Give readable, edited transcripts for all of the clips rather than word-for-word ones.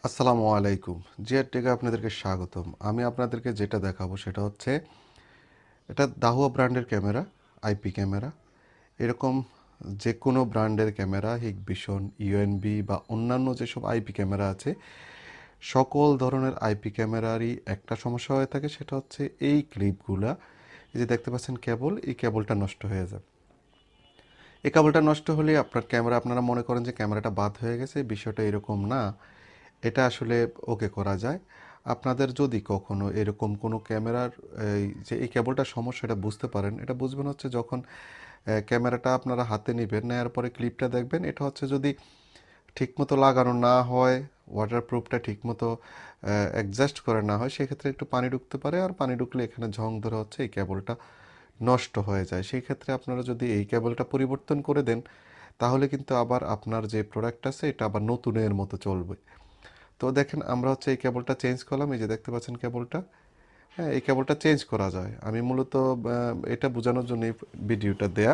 আসসালামু আলাইকুম। জিআর টেকে আপনাদেরকে স্বাগতম। আমি আপনাদেরকে যেটা দেখাবো সেটা হচ্ছে এটা দাহুয়া ব্র্যান্ডের ক্যামেরা, আইপি ক্যামেরা। এরকম যে কোনো ব্র্যান্ডের ক্যামেরা, হিকভিশন, ইউএনবি বা অন্যান্য যেসব আইপি ক্যামেরা আছে, সকল ধরনের আইপি ক্যামেরারই একটা সমস্যা হয়ে থাকে, সেটা হচ্ছে এই ক্লিপগুলা। এই যে দেখতে পাচ্ছেন কেবল, এই কেবলটা নষ্ট হয়ে যায়। এই কেবলটা নষ্ট হলে আপনার ক্যামেরা, আপনারা মনে করেন যে ক্যামেরাটা বাদ হয়ে গেছে, বিষয়টা এরকম না। এটা আসলে ওকে করা যায়। আপনাদের যদি কখনো এরকম কোনো ক্যামেরার এই কেবলটার সমস্যা এটা বুঝতে পারেন, এটা বুঝবেন হচ্ছে যখন ক্যামেরাটা আপনারা হাতে নেবেন, নেওয়ার পরে ক্লিপটা দেখবেন, এটা হচ্ছে যদি ঠিকমতো লাগানো না হয়, ওয়াটারপ্রুফটা ঠিকমতো অ্যাডজাস্ট করে না হয়, সেক্ষেত্রে একটু পানি ঢুকতে পারে, আর পানি ঢুকলে এখানে ঝং ধরে হচ্ছে এই কেবলটা নষ্ট হয়ে যায়। সেই ক্ষেত্রে আপনারা যদি এই কেবলটা পরিবর্তন করে দেন, তাহলে কিন্তু আবার আপনার যে প্রোডাক্ট আছে এটা আবার নতুনের মতো চলবে। তো দেখেন আমরা হচ্ছে এই কেবলটা চেঞ্জ করলাম, এই যে দেখতে পাচ্ছেন কেবলটা। হ্যাঁ, এই কেবলটা চেঞ্জ করা যায়। আমি মূলত এটা বোঝানোর জন্য এই ভিডিওটা দেয়া।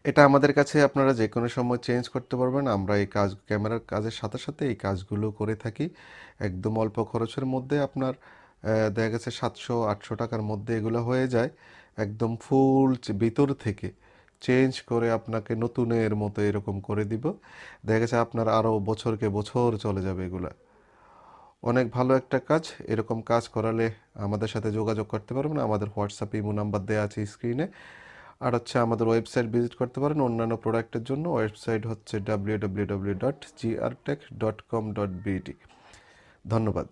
এটা আমাদের কাছে আপনারা যে কোনো সময় চেঞ্জ করতে পারবেন। আমরা এই কাজ, ক্যামেরার কাজের সাথে সাথে এই কাজগুলো করে থাকি। একদম অল্প খরচের মধ্যে আপনার দেখা গেছে 700-800 টাকার মধ্যে এগুলো হয়ে যায়। একদম ফুল ভিতর থেকে চেঞ্জ করে আপনাকে নতুনের মতো এরকম করে দিব। দেখা গেছে আপনার আরও বছরকে বছর চলে যাবে এগুলা। অনেক ভালো একটা কাজ। এরকম কাজ করালে আমাদের সাথে যোগাযোগ করতে পারবেন। আমাদের হোয়াটসঅ্যাপ ইমো নাম্বার দেওয়া আছে স্ক্রিনে। আর হচ্ছে আমাদের ওয়েবসাইট ভিজিট করতে পারেন অন্যান্য প্রোডাক্টের জন্য। ওয়েবসাইট হচ্ছে www.grtech.com.bd। ধন্যবাদ।